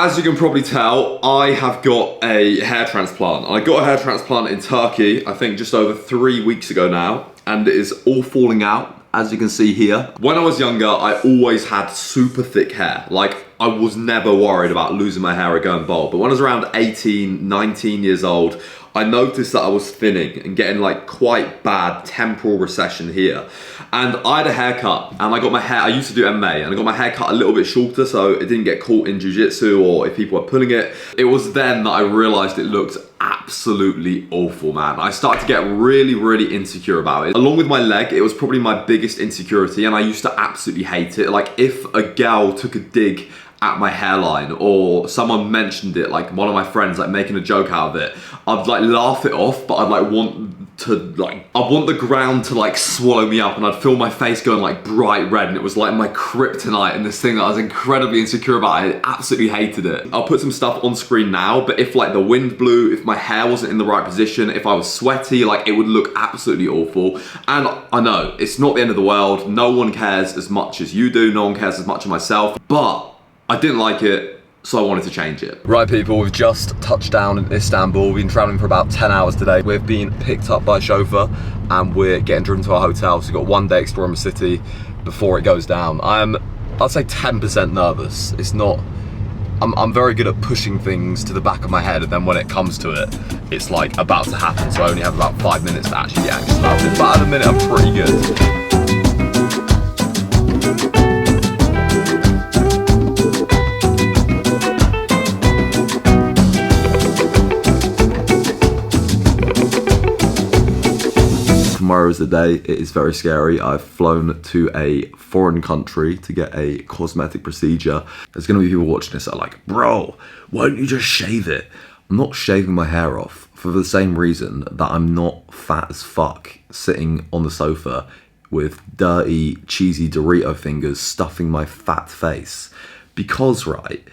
As you can probably tell, I have got a hair transplant. I got a hair transplant in Turkey, I think just over 3 weeks ago now, and it is all falling out, as you can see here. When I was younger, I always had super thick hair. Like, I was never worried about losing my hair or going bald. But when I was around 18, 19 years old, I noticed that I was thinning and getting like quite bad temporal recession here. And I had a haircut and I got my hair, I used to do MMA, and I got my hair cut a little bit shorter so it didn't get caught in jiu-jitsu or if people were pulling it. It was then that I realized it looked absolutely awful, man. I started to get really, really insecure about it. Along with my leg, it was probably my biggest insecurity, and I used to absolutely hate it. Like, if a gal took a dig at my hairline or someone mentioned it, like one of my friends like making a joke out of it, I'd like laugh it off, but I'd like want the ground to like swallow me up, and I'd feel my face going like bright red, and it was like my kryptonite and this thing that I was incredibly insecure about. I absolutely hated it. I'll put some stuff on screen now, but if like the wind blew, if my hair wasn't in the right position, if I was sweaty, like it would look absolutely awful. And I know it's not the end of the world. No one cares as much as you do. No one cares as much as myself, but I didn't like it, so I wanted to change it. Right people, we've just touched down in Istanbul. We've been traveling for about 10 hours today. We've been picked up by a chauffeur and we're getting driven to our hotel. So we've got one day exploring the city before it goes down. I'd say 10% nervous. It's not, I'm very good at pushing things to the back of my head, and then when it comes to it, it's like about to happen. So I only have about 5 minutes to actually get anxious about it. But at the minute, I'm pretty good. Tomorrow is the day. It is very scary. I've flown to a foreign country to get a cosmetic procedure. There's gonna be people watching this that are like, bro, why don't you just shave it? I'm not shaving my hair off for the same reason that I'm not fat as fuck sitting on the sofa with dirty, cheesy Dorito fingers stuffing my fat face. Because, right,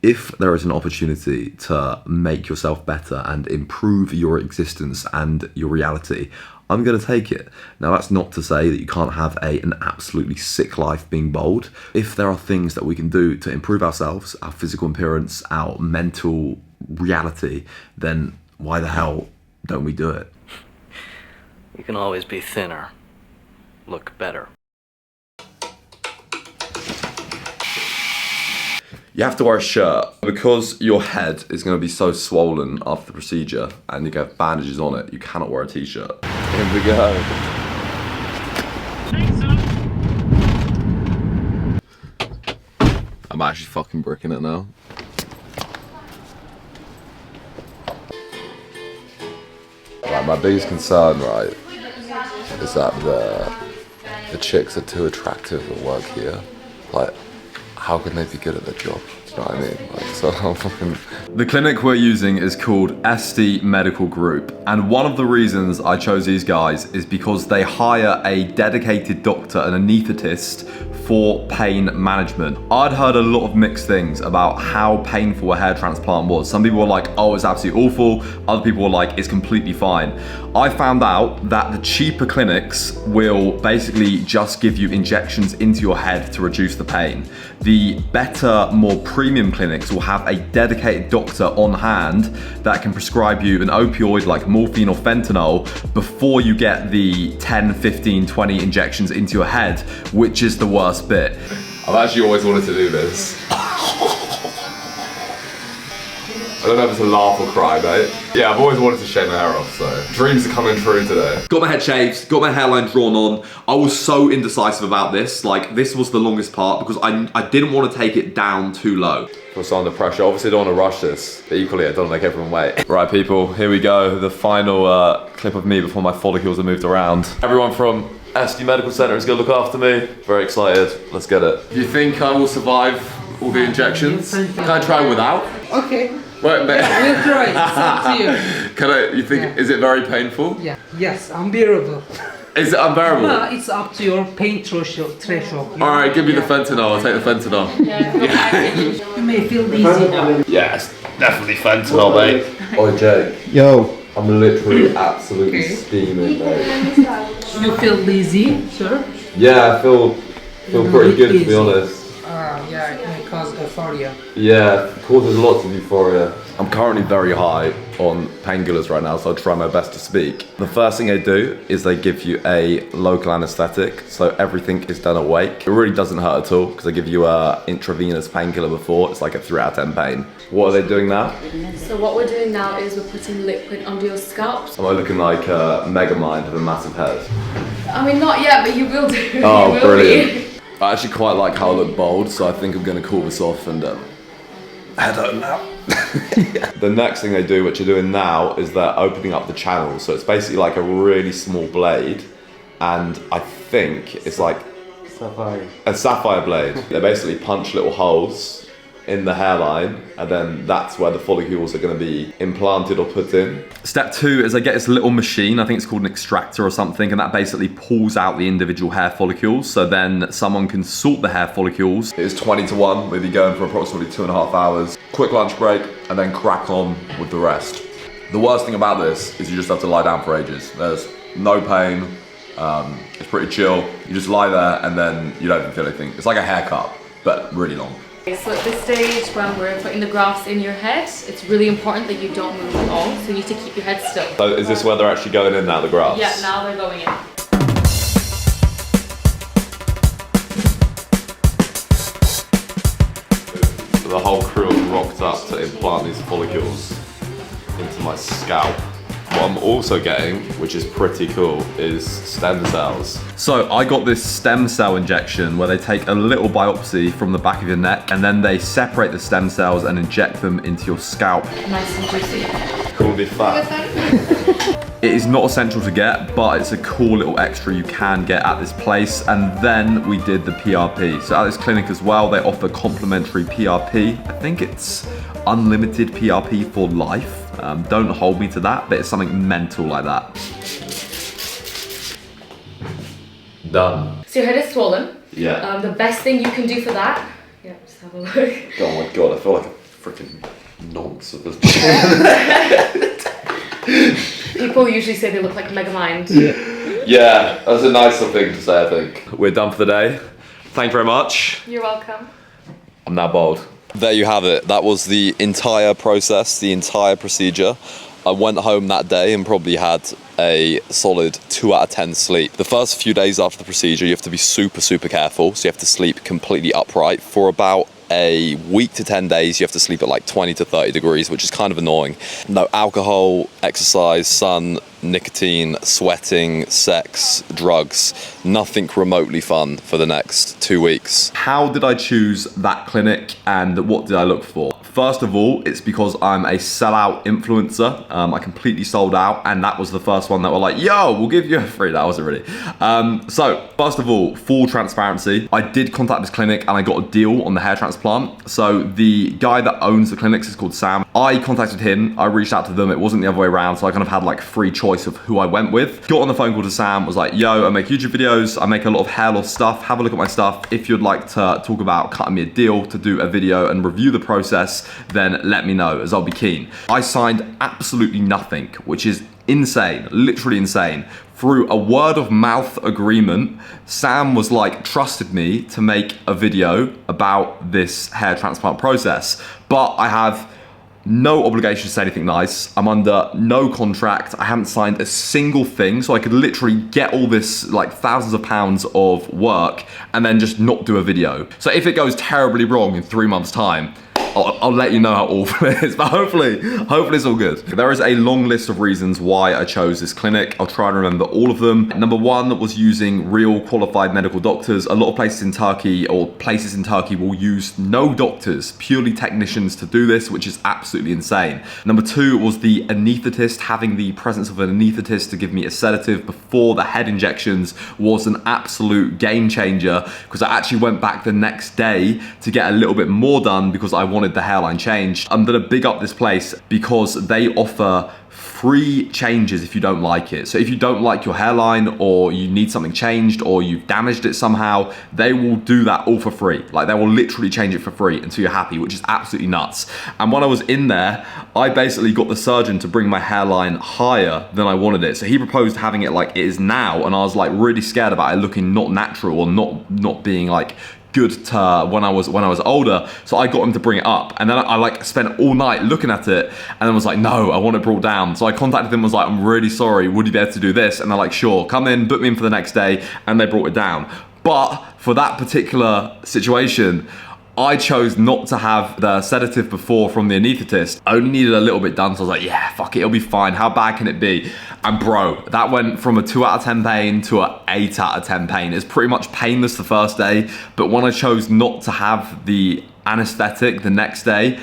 if there is an opportunity to make yourself better and improve your existence and your reality, I'm gonna take it. Now that's not to say that you can't have an absolutely sick life being bold. If there are things that we can do to improve ourselves, our physical appearance, our mental reality, then why the hell don't we do it? You can always be thinner, look better. You have to wear a shirt because your head is going to be so swollen after the procedure and you get bandages on it. You cannot wear a t-shirt. Here we go. I'm actually fucking bricking it now. Right, my biggest concern, right, is that the chicks are too attractive at work here. Like, how can they be good at their job? Do you know what I mean? Like, so I'm fucking... The clinic we're using is called Este Medical Group, and one of the reasons I chose these guys is because they hire a dedicated doctor, an anaesthetist, for pain management. I'd heard a lot of mixed things about how painful a hair transplant was. Some people were like, oh, it's absolutely awful. Other people were like, it's completely fine. I found out that the cheaper clinics will basically just give you injections into your head to reduce the pain. The better, more premium clinics will have a dedicated doctor on hand that can prescribe you an opioid like morphine or fentanyl before you get the 10, 15, 20 injections into your head, which is the worst bit. I've actually always wanted to do this. I don't know if it's a laugh or cry, mate. Yeah, I've always wanted to shave my hair off, so dreams are coming true today. Got my head shaved, got my hairline drawn on. I was so indecisive about this. Like, this was the longest part because I didn't want to take it down too low. I was under pressure. Obviously, I don't want to rush this, but equally, I don't want to make everyone wait. Right, people, here we go. The final clip of me before my follicles are moved around. Everyone from Este Medical Center is going to look after me. Very excited. Let's get it. Do you think I will survive all the injections? Can I try without? Okay. Wait, we'll try. It's up to you. Can I? You think? Yeah. Is it very painful? Yeah. Yes. Unbearable. Is it unbearable? No, it's up to your pain threshold. All right, give me the fentanyl. I'll take the fentanyl. Yeah. You may feel dizzy now. Yes, definitely fentanyl, mate. Oh, Jake. Yo. I'm literally absolutely steaming, mate. You feel dizzy, sir? Yeah, I feel pretty good, to be honest. Yeah, it may cause euphoria. Yeah, it causes lots of euphoria. I'm currently very high on painkillers right now, so I'll try my best to speak. The first thing they do is they give you a local anesthetic, so everything is done awake. It really doesn't hurt at all, because they give you a intravenous painkiller before. It's like a 3 out of 10 pain. What are they doing now? So what we're doing now is we're putting liquid under your scalp. Am I looking like a Megamind with a massive head? I mean, not yet, but you will do. Oh, you will brilliant. I actually quite like how I look bold, so I think I'm going to call this off and head out now. The next thing they do, which you're doing now, is they're opening up the channels. So it's basically like a really small blade, and I think it's like a sapphire blade. They basically punch little holes in the hairline, and then that's where the follicles are going to be implanted or put in. Step 2 is they get this little machine, I think it's called an extractor or something, and that basically pulls out the individual hair follicles, so then someone can sort the hair follicles. It is 20 to 1, we'll be going for approximately 2.5 hours. Quick lunch break, and then crack on with the rest. The worst thing about this is you just have to lie down for ages. There's no pain, it's pretty chill. You just lie there and then you don't even feel anything. It's like a haircut, but really long. So at this stage, when we're putting the grafts in your head, it's really important that you don't move at all. So you need to keep your head still. So is this where they're actually going in now, the grafts? Yeah, now they're going in. The whole crew have rocked up to implant these follicles into my scalp. What I'm also getting, which is pretty cool, is stem cells. So I got this stem cell injection where they take a little biopsy from the back of your neck, and then they separate the stem cells and inject them into your scalp. Nice and juicy. Cool, be fat. It is not essential to get, but it's a cool little extra you can get at this place. And then we did the PRP. So at this clinic as well, they offer complimentary PRP. I think it's unlimited PRP for life. Don't hold me to that, but it's something mental like that. Done. So your head is swollen. Yeah. The best thing you can do for that, yeah, just have a look. Oh my god, I feel like a freaking nonce at this point. People usually say they look like Megamind. Yeah, that's a nicer thing to say, I think. We're done for the day. Thank you very much. You're welcome. I'm now bold. There you have it. That was the entire process, the entire procedure. I went home that day and probably had a solid 2 out of 10 sleep. The first few days after the procedure, you have to be super, super careful. So you have to sleep completely upright for about a week to 10 days. You have to sleep at like 20 to 30 degrees, which is kind of annoying. No alcohol, exercise, sun, nicotine, sweating, sex, drugs, nothing remotely fun for the next 2 weeks. How did I choose that clinic and what did I look for? First of all, it's because I'm a sellout influencer. I completely sold out, and that was the first one that were like, yo, we'll give you a free. That wasn't really. So first of all, full transparency. I did contact this clinic and I got a deal on the hair transplant. So the guy that owns the clinics is called Sam. I contacted him, I reached out to them. It wasn't the other way around. So I kind of had like free choice of who I went with. Got on the phone call to Sam, was like, yo, I make YouTube videos. I make a lot of hair loss stuff. Have a look at my stuff. If you'd like to talk about cutting me a deal to do a video and review the process, then let me know, as I'll be keen. I signed absolutely nothing, which is insane, literally insane. Through a word of mouth agreement, Sam was like, trusted me to make a video about this hair transplant process. But I have no obligation to say anything nice. I'm under no contract. I haven't signed a single thing, so I could literally get all this like thousands of pounds of work and then just not do a video. So if it goes terribly wrong in 3 months' time, I'll let you know how awful it is, but hopefully it's all good. There is a long list of reasons why I chose this clinic. I'll try and remember all of them. Number one was using real qualified medical doctors. A lot of places in Turkey will use no doctors, purely technicians to do this, which is absolutely insane. Number two was the anaesthetist. Having the presence of an anaesthetist to give me a sedative before the head injections was an absolute game changer, because I actually went back the next day to get a little bit more done because I wanted the hairline changed. I'm gonna big up this place because they offer free changes if you don't like it. So if you don't like your hairline, or you need something changed, or you've damaged it somehow, they will do that all for free. Like, they will literally change it for free until you're happy, which is absolutely nuts. And when I was in there, I basically got the surgeon to bring my hairline higher than I wanted it. So he proposed having it like it is now, and I was like really scared about it looking not natural, or not being like good to when I was older. So I got him to bring it up, and then I like spent all night looking at it, and then was like, no, I want it brought down. So I contacted them, was like, I'm really sorry, would you be able to do this? And they're like, sure, come in, book me in for the next day, and they brought it down. But for that particular situation, I chose not to have the sedative before from the anaesthetist. I only needed a little bit done, so I was like, yeah, fuck it, it'll be fine. How bad can it be? And bro, that went from a 2 out of 10 pain to an 8 out of 10 pain. It's pretty much painless the first day, but when I chose not to have the anesthetic the next day,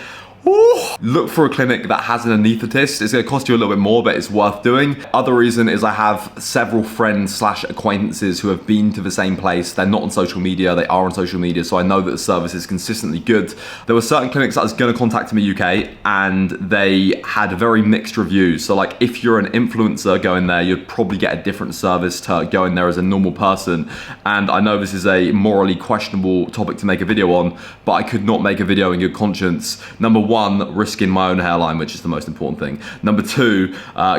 look for a clinic that has an anaesthetist. It's going to cost you a little bit more, but it's worth doing. Other reason is I have several friends / acquaintances who have been to the same place. They're not on social media, they are on social media, so I know that the service is consistently good. There were certain clinics that I was going to contact in the UK, and they had very mixed reviews. So like, if you're an influencer going there, you'd probably get a different service to going there as a normal person. And I know this is a morally questionable topic to make a video on, but I could not make a video in good conscience. Number one, risking my own hairline, which is the most important thing. Number two,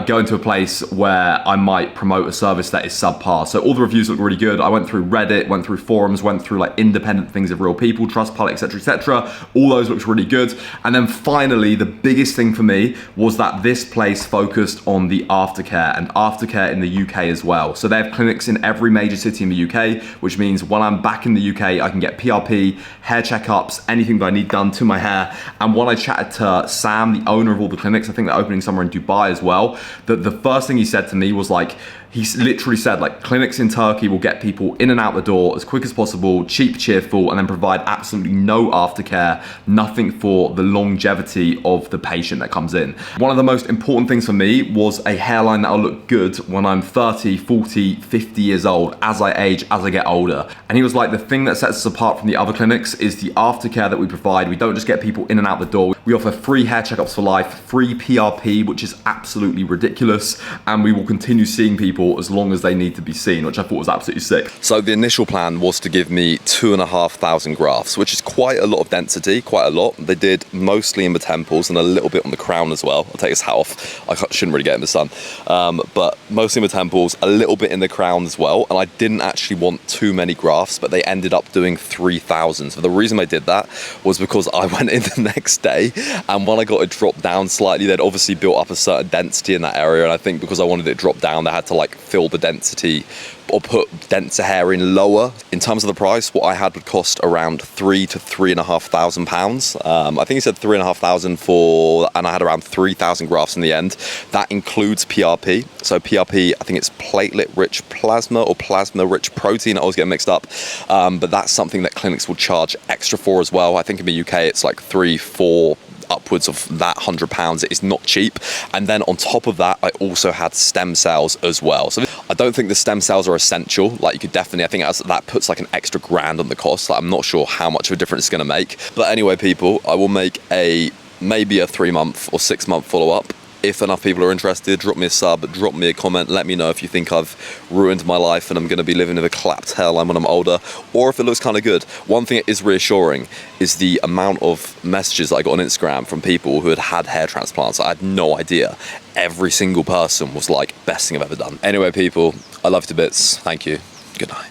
going to a place where I might promote a service that is subpar. So all the reviews look really good. I went through Reddit, went through forums, went through like independent things of real people, Trustpilot, etc., etc. All those looked really good. And then finally, the biggest thing for me was that this place focused on the aftercare, and aftercare in the UK as well. So they have clinics in every major city in the UK, which means when I'm back in the UK, I can get PRP, hair checkups, anything that I need done to my hair. And when I chatted to Sam, the owner of all the clinics, I think they're opening somewhere in Dubai as well, that the first thing he said to me was like, he literally said like, clinics in Turkey will get people in and out the door as quick as possible, cheap, cheerful, and then provide absolutely no aftercare, nothing for the longevity of the patient that comes in. One of the most important things for me was a hairline that'll look good when I'm 30, 40, 50 years old, as I age, as I get older. And he was like, the thing that sets us apart from the other clinics is the aftercare that we provide. We don't just get people in and out the door. We offer free hair checkups for life, free PRP, which is absolutely ridiculous, and we will continue seeing people as long as they need to be seen, which I thought was absolutely sick. So the initial plan was to give me 2,500 grafts, which is quite a lot of density, quite a lot. They did mostly in the temples and a little bit on the crown as well. I'll take his hat off. I shouldn't really get in the sun. But mostly in the temples, a little bit in the crown as well. And I didn't actually want too many grafts, but they ended up doing 3,000. So the reason I did that was because I went in the next day, and when I got it dropped down slightly, they'd obviously built up a certain density in that area. And I think because I wanted it dropped down, they had to like fill the density or put denser hair in lower. In terms of the price, what I had would cost around £3,000 to £3,500. I think he said 3,500 for, and I had around 3,000 grafts in the end. That includes PRP. So PRP, I think it's platelet-rich plasma or plasma-rich protein. I always get mixed up, but that's something that clinics will charge extra for as well. I think in the UK it's like 3, 4, upwards of that £100. It is not cheap. And then on top of that, I also had stem cells as well. So I don't think the stem cells are essential. Like, you could definitely, I think that puts like an extra grand on the cost. Like, I'm not sure how much of a difference it's going to make. But anyway, people, I will make maybe a 3-month or 6-month follow-up. If enough people are interested, drop me a sub, drop me a comment, let me know if you think I've ruined my life and I'm going to be living with a collapsed hairline when I'm older, or if it looks kind of good. One thing that is reassuring is the amount of messages that I got on Instagram from people who had hair transplants. I had no idea. Every single person was like, best thing I've ever done. Anyway, people, I love you to bits. Thank you. Good night.